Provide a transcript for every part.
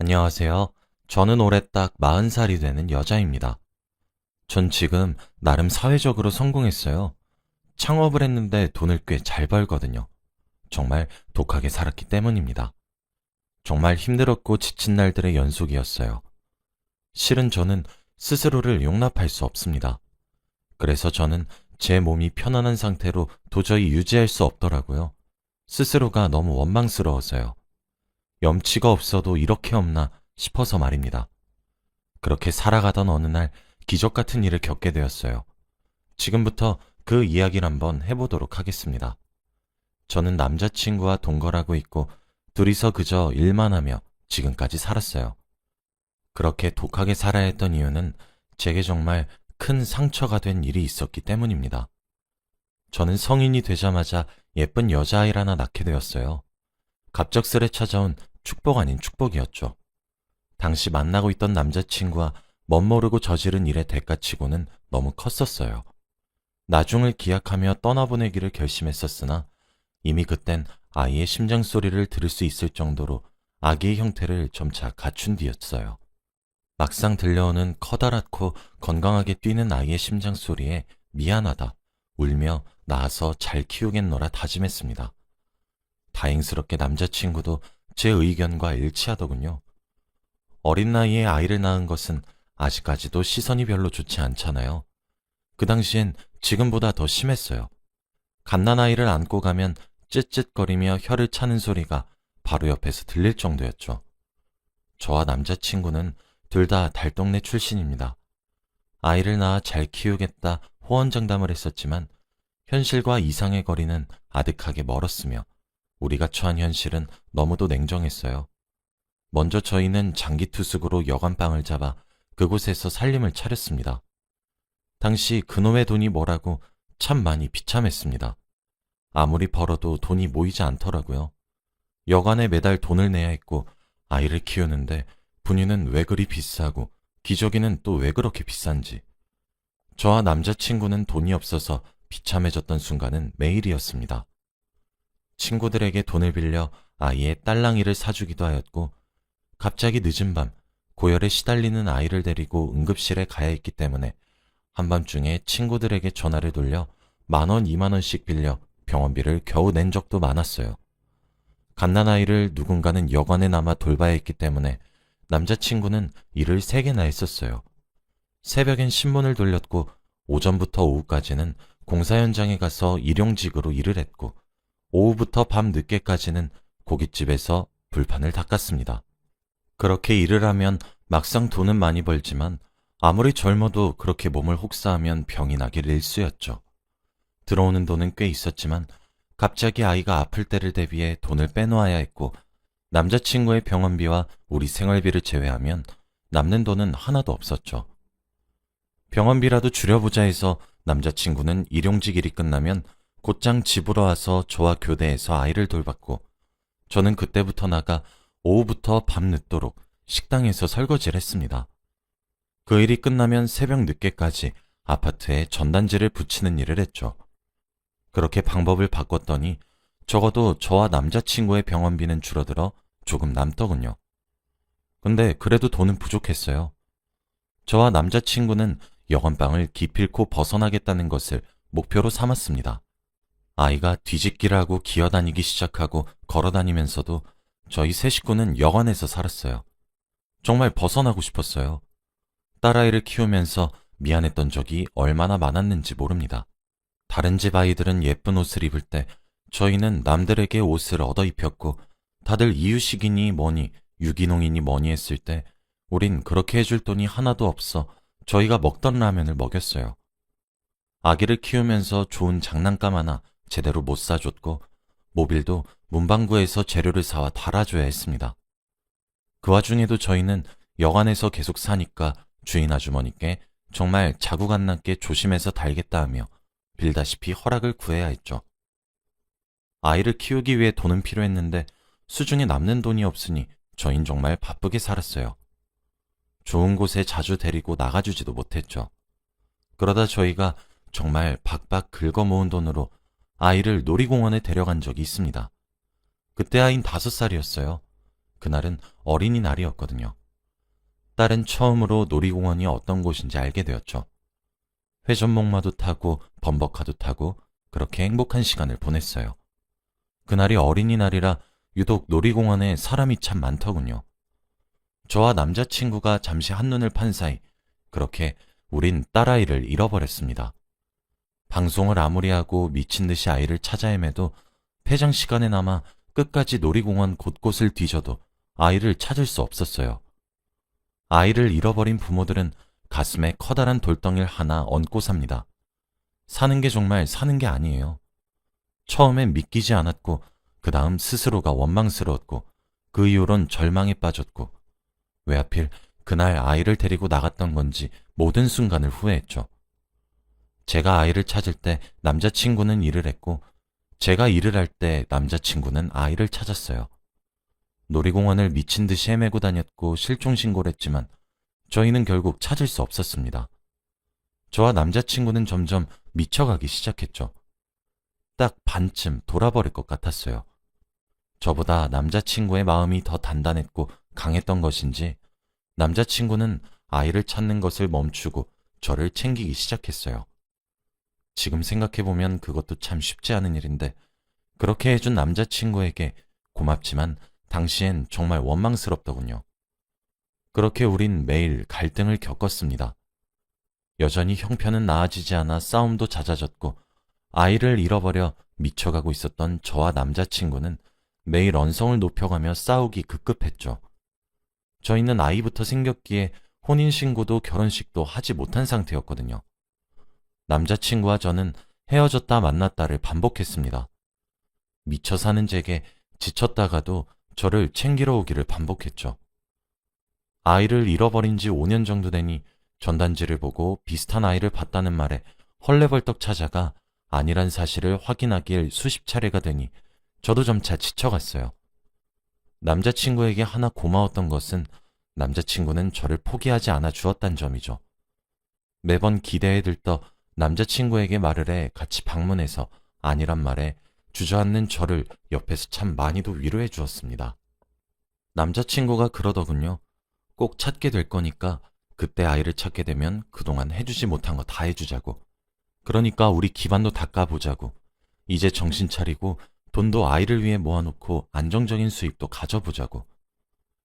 안녕하세요. 저는 올해 딱 40살이 되는 여자입니다. 전 지금 나름 사회적으로 성공했어요. 창업을 했는데 돈을 꽤 잘 벌거든요. 정말 독하게 살았기 때문입니다. 정말 힘들었고 지친 날들의 연속이었어요. 실은 저는 스스로를 용납할 수 없습니다. 그래서 저는 제 몸이 편안한 상태로 도저히 유지할 수 없더라고요. 스스로가 너무 원망스러워서요. 염치가 없어도 이렇게 없나 싶어서 말입니다. 그렇게 살아가던 어느 날 기적 같은 일을 겪게 되었어요. 지금부터 그 이야기를 한번 해보도록 하겠습니다. 저는 남자친구와 동거하고 있고 둘이서 그저 일만 하며 지금까지 살았어요. 그렇게 독하게 살아야 했던 이유는 제게 정말 큰 상처가 된 일이 있었기 때문입니다. 저는 성인이 되자마자 예쁜 여자아이를 하나 낳게 되었어요. 갑작스레 찾아온 축복 아닌 축복이었죠. 당시 만나고 있던 남자친구와 멋모르고 저지른 일의 대가치고는 너무 컸었어요. 나중을 기약하며 떠나보내기를 결심했었으나 이미 그땐 아이의 심장 소리를 들을 수 있을 정도로 아기의 형태를 점차 갖춘 뒤였어요. 막상 들려오는 커다랗고 건강하게 뛰는 아이의 심장 소리에 미안하다, 울며 낳아서 잘 키우겠노라 다짐했습니다. 다행스럽게 남자친구도 제 의견과 일치하더군요. 어린 나이에 아이를 낳은 것은 아직까지도 시선이 별로 좋지 않잖아요. 그 당시엔 지금보다 더 심했어요. 갓난아이를 안고 가면 쯧쯧거리며 혀를 차는 소리가 바로 옆에서 들릴 정도였죠. 저와 남자친구는 둘 다 달동네 출신입니다. 아이를 낳아 잘 키우겠다 호언장담을 했었지만 현실과 이상의 거리는 아득하게 멀었으며 우리가 처한 현실은 너무도 냉정했어요. 먼저 저희는 장기투숙으로 여관방을 잡아 그곳에서 살림을 차렸습니다. 당시 그놈의 돈이 뭐라고 참 많이 비참했습니다. 아무리 벌어도 돈이 모이지 않더라고요. 여관에 매달 돈을 내야 했고 아이를 키우는데 분유는 왜 그리 비싸고 기저귀는 또 왜 그렇게 비싼지. 저와 남자친구는 돈이 없어서 비참해졌던 순간은 매일이었습니다. 친구들에게 돈을 빌려 아이의 딸랑이를 사주기도 하였고 갑자기 늦은 밤 고열에 시달리는 아이를 데리고 응급실에 가야 했기 때문에 한밤중에 친구들에게 전화를 돌려 10,000원, 20,000원씩 빌려 병원비를 겨우 낸 적도 많았어요. 갓난아이를 누군가는 여관에 남아 돌봐야 했기 때문에 남자친구는 일을 3개나 했었어요. 새벽엔 신문을 돌렸고 오전부터 오후까지는 공사 현장에 가서 일용직으로 일을 했고 오후부터 밤 늦게까지는 고깃집에서 불판을 닦았습니다. 그렇게 일을 하면 막상 돈은 많이 벌지만 아무리 젊어도 그렇게 몸을 혹사하면 병이 나길 일쑤였죠. 들어오는 돈은 꽤 있었지만 갑자기 아이가 아플 때를 대비해 돈을 빼놓아야 했고 남자친구의 병원비와 우리 생활비를 제외하면 남는 돈은 하나도 없었죠. 병원비라도 줄여보자 해서 남자친구는 일용직 일이 끝나면 곧장 집으로 와서 저와 교대해서 아이를 돌봤고 저는 그때부터 나가 오후부터 밤 늦도록 식당에서 설거지를 했습니다. 그 일이 끝나면 새벽 늦게까지 아파트에 전단지를 붙이는 일을 했죠. 그렇게 방법을 바꿨더니 적어도 저와 남자친구의 병원비는 줄어들어 조금 남더군요. 근데 그래도 돈은 부족했어요. 저와 남자친구는 여관방을 기필코 벗어나겠다는 것을 목표로 삼았습니다. 아이가 뒤집기를 하고 기어다니기 시작하고 걸어다니면서도 저희 세 식구는 여관에서 살았어요. 정말 벗어나고 싶었어요. 딸아이를 키우면서 미안했던 적이 얼마나 많았는지 모릅니다. 다른 집 아이들은 예쁜 옷을 입을 때 저희는 남들에게 옷을 얻어 입혔고 다들 이유식이니 뭐니 유기농이니 뭐니 했을 때 우린 그렇게 해줄 돈이 하나도 없어 저희가 먹던 라면을 먹였어요. 아기를 키우면서 좋은 장난감 하나 제대로 못 사줬고 모빌도 문방구에서 재료를 사와 달아줘야 했습니다. 그 와중에도 저희는 여관에서 계속 사니까 주인 아주머니께 정말 자국 안 남게 조심해서 달겠다 하며 빌다시피 허락을 구해야 했죠. 아이를 키우기 위해 돈은 필요했는데 수중에 남는 돈이 없으니 저흰 정말 바쁘게 살았어요. 좋은 곳에 자주 데리고 나가주지도 못했죠. 그러다 저희가 정말 박박 긁어 모은 돈으로 아이를 놀이공원에 데려간 적이 있습니다. 그때 아이는 5살이었어요. 그날은 어린이날이었거든요. 딸은 처음으로 놀이공원이 어떤 곳인지 알게 되었죠. 회전목마도 타고 범벅카도 타고 그렇게 행복한 시간을 보냈어요. 그날이 어린이날이라 유독 놀이공원에 사람이 참 많더군요. 저와 남자친구가 잠시 한눈을 판 사이 그렇게 우린 딸아이를 잃어버렸습니다. 방송을 아무리 하고 미친 듯이 아이를 찾아 헤매도 폐장 시간에 남아 끝까지 놀이공원 곳곳을 뒤져도 아이를 찾을 수 없었어요. 아이를 잃어버린 부모들은 가슴에 커다란 돌덩이를 하나 얹고 삽니다. 사는 게 정말 사는 게 아니에요. 처음엔 믿기지 않았고 그 다음 스스로가 원망스러웠고 그 이후론 절망에 빠졌고 왜 하필 그날 아이를 데리고 나갔던 건지 모든 순간을 후회했죠. 제가 아이를 찾을 때 남자친구는 일을 했고 제가 일을 할 때 남자친구는 아이를 찾았어요. 놀이공원을 미친 듯이 헤매고 다녔고 실종신고를 했지만 저희는 결국 찾을 수 없었습니다. 저와 남자친구는 점점 미쳐가기 시작했죠. 딱 반쯤 돌아버릴 것 같았어요. 저보다 남자친구의 마음이 더 단단했고 강했던 것인지 남자친구는 아이를 찾는 것을 멈추고 저를 챙기기 시작했어요. 지금 생각해보면 그것도 참 쉽지 않은 일인데 그렇게 해준 남자친구에게 고맙지만 당시엔 정말 원망스럽더군요. 그렇게 우린 매일 갈등을 겪었습니다. 여전히 형편은 나아지지 않아 싸움도 잦아졌고 아이를 잃어버려 미쳐가고 있었던 저와 남자친구는 매일 언성을 높여가며 싸우기 급급했죠. 저희는 아이부터 생겼기에 혼인신고도 결혼식도 하지 못한 상태였거든요. 남자친구와 저는 헤어졌다 만났다를 반복했습니다. 미쳐 사는 제게 지쳤다가도 저를 챙기러 오기를 반복했죠. 아이를 잃어버린 지 5년 정도 되니 전단지를 보고 비슷한 아이를 봤다는 말에 헐레벌떡 찾아가 아니란 사실을 확인하길 수십 차례가 되니 저도 점차 지쳐갔어요. 남자친구에게 하나 고마웠던 것은 남자친구는 저를 포기하지 않아 주었단 점이죠. 매번 기대에 들떠 남자친구에게 말을 해 같이 방문해서 아니란 말에 주저앉는 저를 옆에서 참 많이도 위로해 주었습니다. 남자친구가 그러더군요. 꼭 찾게 될 거니까 그때 아이를 찾게 되면 그동안 해주지 못한 거 다 해주자고. 그러니까 우리 기반도 닦아보자고. 이제 정신 차리고 돈도 아이를 위해 모아놓고 안정적인 수입도 가져보자고.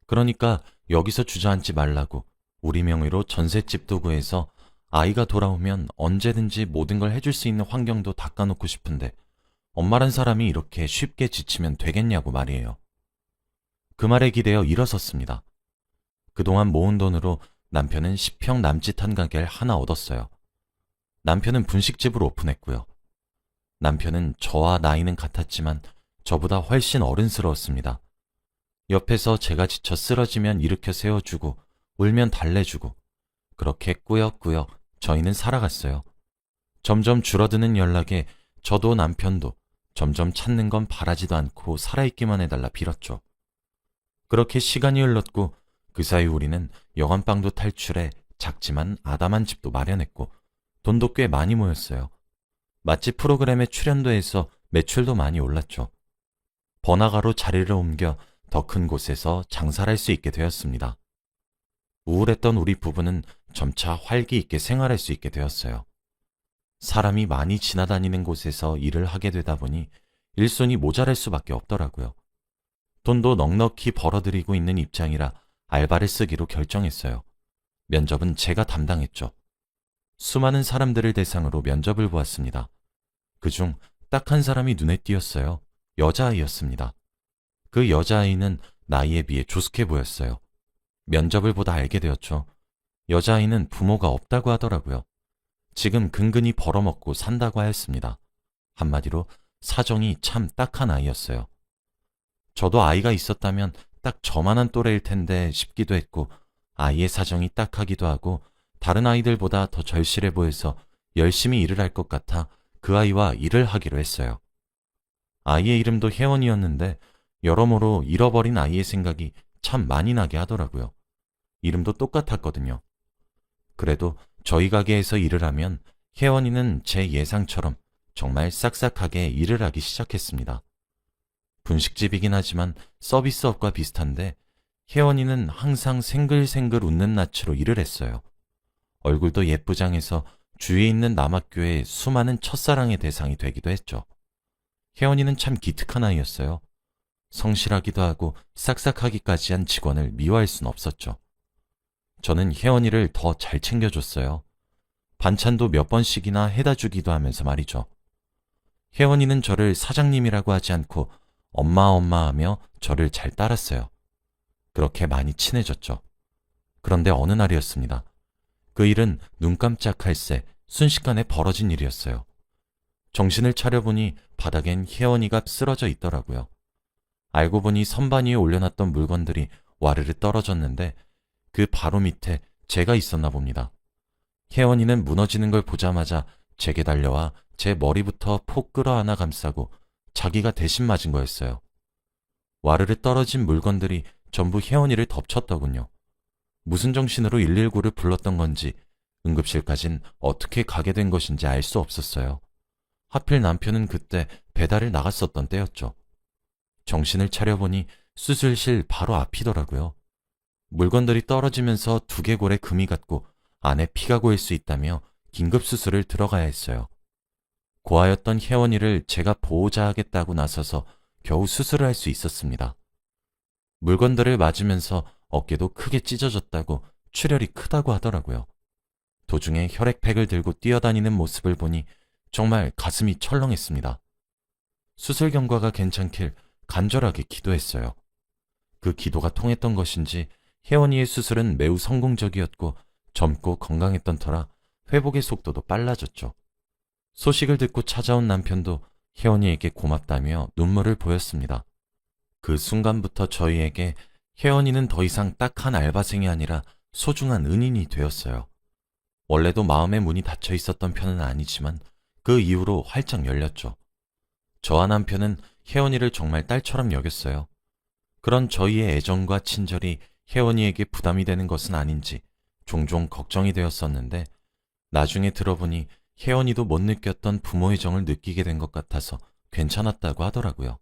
그러니까 여기서 주저앉지 말라고 우리 명의로 전셋집도 구해서 아이가 돌아오면 언제든지 모든 걸 해줄 수 있는 환경도 닦아놓고 싶은데 엄마란 사람이 이렇게 쉽게 지치면 되겠냐고 말이에요. 그 말에 기대어 일어섰습니다. 그동안 모은 돈으로 남편은 10평 남짓한 가게를 하나 얻었어요. 남편은 분식집을 오픈했고요. 남편은 저와 나이는 같았지만 저보다 훨씬 어른스러웠습니다. 옆에서 제가 지쳐 쓰러지면 일으켜 세워주고 울면 달래주고 그렇게 꾸역꾸역 저희는 살아갔어요. 점점 줄어드는 연락에 저도 남편도 점점 찾는 건 바라지도 않고 살아있기만 해달라 빌었죠. 그렇게 시간이 흘렀고 그 사이 우리는 여관방도 탈출해 작지만 아담한 집도 마련했고 돈도 꽤 많이 모였어요. 맛집 프로그램에 출연도 해서 매출도 많이 올랐죠. 번화가로 자리를 옮겨 더 큰 곳에서 장사를 할 수 있게 되었습니다. 우울했던 우리 부부는 점차 활기 있게 생활할 수 있게 되었어요. 사람이 많이 지나다니는 곳에서 일을 하게 되다 보니 일손이 모자랄 수밖에 없더라고요. 돈도 넉넉히 벌어들이고 있는 입장이라 알바를 쓰기로 결정했어요. 면접은 제가 담당했죠. 수많은 사람들을 대상으로 면접을 보았습니다. 그중 딱 한 사람이 눈에 띄었어요. 여자아이였습니다. 그 여자아이는 나이에 비해 조숙해 보였어요. 면접을 보다 알게 되었죠. 여자아이는 부모가 없다고 하더라고요. 지금 근근히 벌어먹고 산다고 하였습니다. 한마디로 사정이 참 딱한 아이였어요. 저도 아이가 있었다면 딱 저만한 또래일 텐데 싶기도 했고 아이의 사정이 딱하기도 하고 다른 아이들보다 더 절실해 보여서 열심히 일을 할 것 같아 그 아이와 일을 하기로 했어요. 아이의 이름도 혜원이었는데 여러모로 잃어버린 아이의 생각이 참 많이 나게 하더라고요. 이름도 똑같았거든요. 그래도 저희 가게에서 일을 하면 혜원이는 제 예상처럼 정말 싹싹하게 일을 하기 시작했습니다. 분식집이긴 하지만 서비스업과 비슷한데 혜원이는 항상 생글생글 웃는 낯으로 일을 했어요. 얼굴도 예쁘장해서 주위에 있는 남학교의 수많은 첫사랑의 대상이 되기도 했죠. 혜원이는 참 기특한 아이였어요. 성실하기도 하고 싹싹하기까지 한 직원을 미워할 순 없었죠. 저는 혜원이를 더 잘 챙겨줬어요. 반찬도 몇 번씩이나 해다 주기도 하면서 말이죠. 혜원이는 저를 사장님이라고 하지 않고 엄마 엄마 하며 저를 잘 따랐어요. 그렇게 많이 친해졌죠. 그런데 어느 날이었습니다. 그 일은 눈 깜짝할 새 순식간에 벌어진 일이었어요. 정신을 차려보니 바닥엔 혜원이가 쓰러져 있더라고요. 알고 보니 선반 위에 올려놨던 물건들이 와르르 떨어졌는데 그 바로 밑에 제가 있었나 봅니다. 혜원이는 무너지는 걸 보자마자 제게 달려와 제 머리부터 폭 끌어안아 감싸고 자기가 대신 맞은 거였어요. 와르르 떨어진 물건들이 전부 혜원이를 덮쳤더군요. 무슨 정신으로 119를 불렀던 건지 응급실까진 어떻게 가게 된 것인지 알 수 없었어요. 하필 남편은 그때 배달을 나갔었던 때였죠. 정신을 차려보니 수술실 바로 앞이더라고요. 물건들이 떨어지면서 두개골에 금이 갔고 안에 피가 고일 수 있다며 긴급수술을 들어가야 했어요. 고아였던 혜원이를 제가 보호자 하겠다고 나서서 겨우 수술을 할 수 있었습니다. 물건들을 맞으면서 어깨도 크게 찢어졌다고 출혈이 크다고 하더라고요. 도중에 혈액팩을 들고 뛰어다니는 모습을 보니 정말 가슴이 철렁했습니다. 수술 경과가 괜찮길 간절하게 기도했어요. 그 기도가 통했던 것인지 혜원이의 수술은 매우 성공적이었고 젊고 건강했던 터라 회복의 속도도 빨라졌죠. 소식을 듣고 찾아온 남편도 혜원이에게 고맙다며 눈물을 보였습니다. 그 순간부터 저희에게 혜원이는 더 이상 딱 한 알바생이 아니라 소중한 은인이 되었어요. 원래도 마음의 문이 닫혀 있었던 편은 아니지만 그 이후로 활짝 열렸죠. 저와 남편은 혜원이를 정말 딸처럼 여겼어요. 그런 저희의 애정과 친절이 혜원이에게 부담이 되는 것은 아닌지 종종 걱정이 되었었는데 나중에 들어보니 혜원이도 못 느꼈던 부모의 정을 느끼게 된 것 같아서 괜찮았다고 하더라고요.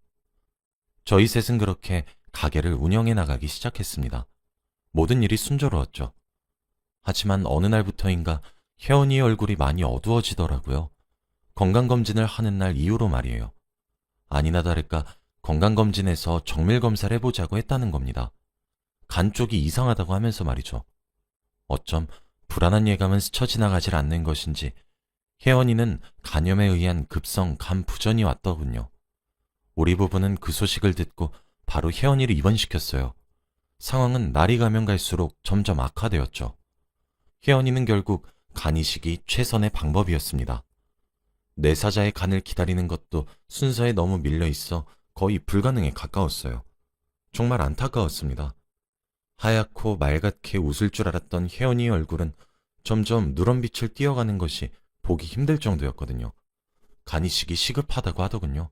저희 셋은 그렇게 가게를 운영해 나가기 시작했습니다. 모든 일이 순조로웠죠. 하지만 어느 날부터인가 혜원이의 얼굴이 많이 어두워지더라고요. 건강검진을 하는 날 이후로 말이에요. 아니나 다를까 건강검진에서 정밀검사를 해보자고 했다는 겁니다. 간 쪽이 이상하다고 하면서 말이죠. 어쩜 불안한 예감은 스쳐 지나가질 않는 것인지 혜원이는 간염에 의한 급성 간 부전이 왔더군요. 우리 부부는 그 소식을 듣고 바로 혜원이를 입원시켰어요. 상황은 날이 가면 갈수록 점점 악화되었죠. 혜원이는 결국 간 이식이 최선의 방법이었습니다. 내사자의 간을 기다리는 것도 순서에 너무 밀려 있어 거의 불가능에 가까웠어요. 정말 안타까웠습니다. 하얗고 말갛게 웃을 줄 알았던 혜원이의 얼굴은 점점 누런빛을 띄어가는 것이 보기 힘들 정도였거든요. 간 이식이 시급하다고 하더군요.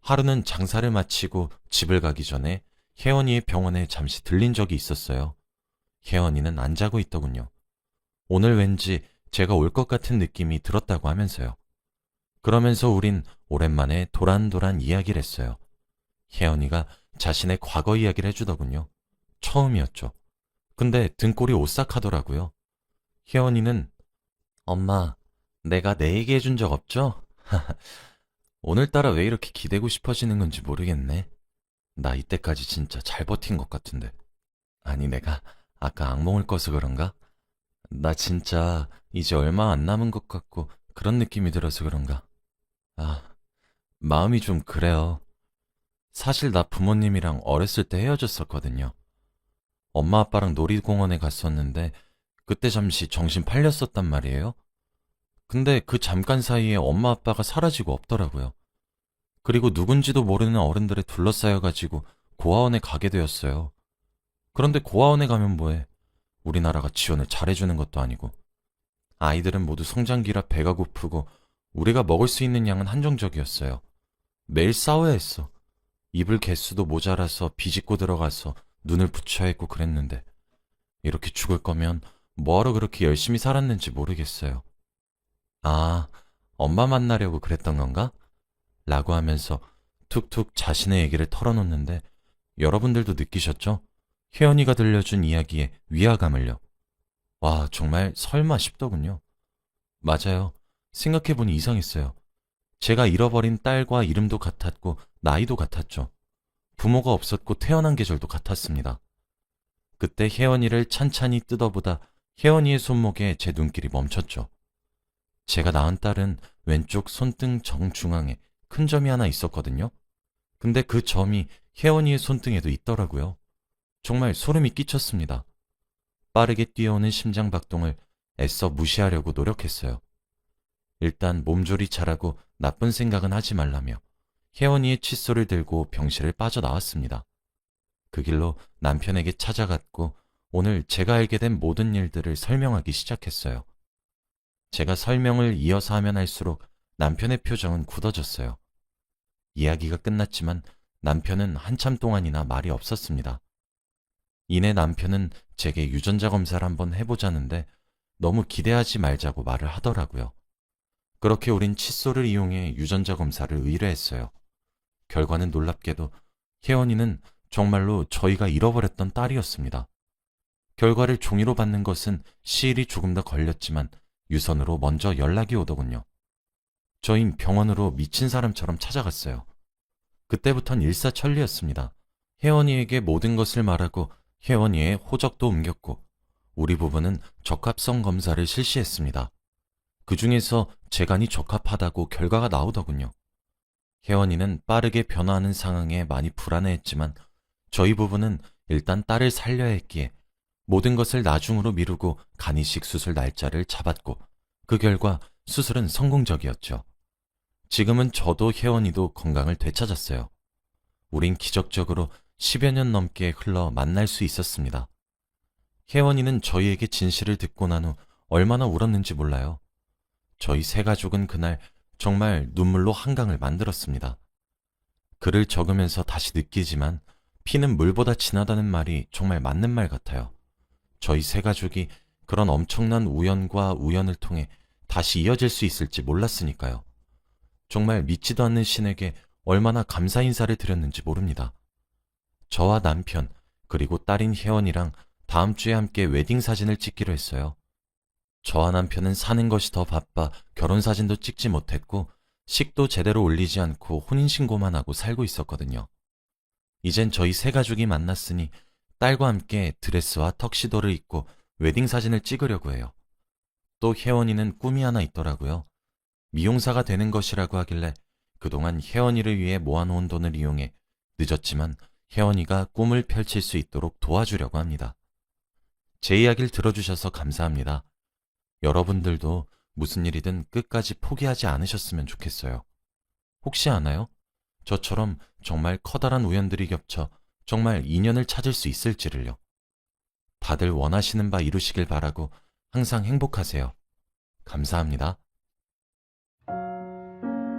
하루는 장사를 마치고 집을 가기 전에 혜원이의 병원에 잠시 들린 적이 있었어요. 혜원이는 안 자고 있더군요. 오늘 왠지 제가 올 것 같은 느낌이 들었다고 하면서요. 그러면서 우린 오랜만에 도란도란 이야기를 했어요. 혜원이가 자신의 과거 이야기를 해주더군요. 처음이었죠. 근데 등골이 오싹하더라고요. 혜원이는 엄마, 내가 내 얘기 해준 적 없죠? 오늘따라 왜 이렇게 기대고 싶어지는 건지 모르겠네. 나 이때까지 진짜 잘 버틴 것 같은데. 아니, 내가 아까 악몽을 꿔서 그런가? 나 진짜 이제 얼마 안 남은 것 같고 그런 느낌이 들어서 그런가? 아, 마음이 좀 그래요. 사실 나 부모님이랑 어렸을 때 헤어졌었거든요. 엄마 아빠랑 놀이공원에 갔었는데 그때 잠시 정신 팔렸었단 말이에요. 근데 그 잠깐 사이에 엄마 아빠가 사라지고 없더라고요. 그리고 누군지도 모르는 어른들에 둘러싸여가지고 고아원에 가게 되었어요. 그런데 고아원에 가면 뭐해? 우리나라가 지원을 잘해주는 것도 아니고. 아이들은 모두 성장기라 배가 고프고 우리가 먹을 수 있는 양은 한정적이었어요. 매일 싸워야 했어. 이불 개수도 모자라서 비집고 들어가서 눈을 붙여야 했고 그랬는데 이렇게 죽을 거면 뭐하러 그렇게 열심히 살았는지 모르겠어요. 아, 엄마 만나려고 그랬던 건가? 라고 하면서 툭툭 자신의 얘기를 털어놓는데 여러분들도 느끼셨죠? 혜연이가 들려준 이야기에 위화감을요. 와, 정말 설마 싶더군요. 맞아요. 생각해보니 이상했어요. 제가 잃어버린 딸과 이름도 같았고 나이도 같았죠. 부모가 없었고 태어난 계절도 같았습니다. 그때 혜연이를 찬찬히 뜯어보다 혜연이의 손목에 제 눈길이 멈췄죠. 제가 낳은 딸은 왼쪽 손등 정중앙에 큰 점이 하나 있었거든요. 근데 그 점이 혜원이의 손등에도 있더라고요. 정말 소름이 끼쳤습니다. 빠르게 뛰어오는 심장 박동을 애써 무시하려고 노력했어요. 일단 몸조리 잘하고 나쁜 생각은 하지 말라며 혜원이의 칫솔을 들고 병실을 빠져나왔습니다. 그 길로 남편에게 찾아갔고 오늘 제가 알게 된 모든 일들을 설명하기 시작했어요. 제가 설명을 이어서 하면 할수록 남편의 표정은 굳어졌어요. 이야기가 끝났지만 남편은 한참 동안이나 말이 없었습니다. 이내 남편은 제게 유전자 검사를 한번 해보자는데 너무 기대하지 말자고 말을 하더라고요. 그렇게 우린 칫솔을 이용해 유전자 검사를 의뢰했어요. 결과는 놀랍게도 혜원이는 정말로 저희가 잃어버렸던 딸이었습니다. 결과를 종이로 받는 것은 시일이 조금 더 걸렸지만 유선으로 먼저 연락이 오더군요. 저흰 병원으로 미친 사람처럼 찾아갔어요. 그때부턴 일사천리였습니다. 혜원이에게 모든 것을 말하고 혜원이의 호적도 옮겼고 우리 부부는 적합성 검사를 실시했습니다. 그 중에서 재간이 적합하다고 결과가 나오더군요. 혜원이는 빠르게 변화하는 상황에 많이 불안해했지만 저희 부부는 일단 딸을 살려야 했기에 모든 것을 나중으로 미루고 간이식 수술 날짜를 잡았고 그 결과 수술은 성공적이었죠. 지금은 저도 혜원이도 건강을 되찾았어요. 우린 기적적으로 10여 년 넘게 흘러 만날 수 있었습니다. 혜원이는 저희에게 진실을 듣고 난 후 얼마나 울었는지 몰라요. 저희 세 가족은 그날 정말 눈물로 한강을 만들었습니다. 글을 적으면서 다시 느끼지만 피는 물보다 진하다는 말이 정말 맞는 말 같아요. 저희 세 가족이 그런 엄청난 우연과 우연을 통해 다시 이어질 수 있을지 몰랐으니까요. 정말 믿지도 않는 신에게 얼마나 감사 인사를 드렸는지 모릅니다. 저와 남편 그리고 딸인 혜원이랑 다음 주에 함께 웨딩 사진을 찍기로 했어요. 저와 남편은 사는 것이 더 바빠 결혼 사진도 찍지 못했고 식도 제대로 올리지 않고 혼인신고만 하고 살고 있었거든요. 이젠 저희 세 가족이 만났으니 딸과 함께 드레스와 턱시도를 입고 웨딩 사진을 찍으려고 해요. 또 혜원이는 꿈이 하나 있더라고요. 미용사가 되는 것이라고 하길래 그동안 혜원이를 위해 모아놓은 돈을 이용해 늦었지만 혜원이가 꿈을 펼칠 수 있도록 도와주려고 합니다. 제 이야기를 들어주셔서 감사합니다. 여러분들도 무슨 일이든 끝까지 포기하지 않으셨으면 좋겠어요. 혹시 아나요? 저처럼 정말 커다란 우연들이 겹쳐 정말 인연을 찾을 수 있을지를요. 다들 원하시는 바 이루시길 바라고 항상 행복하세요. 감사합니다.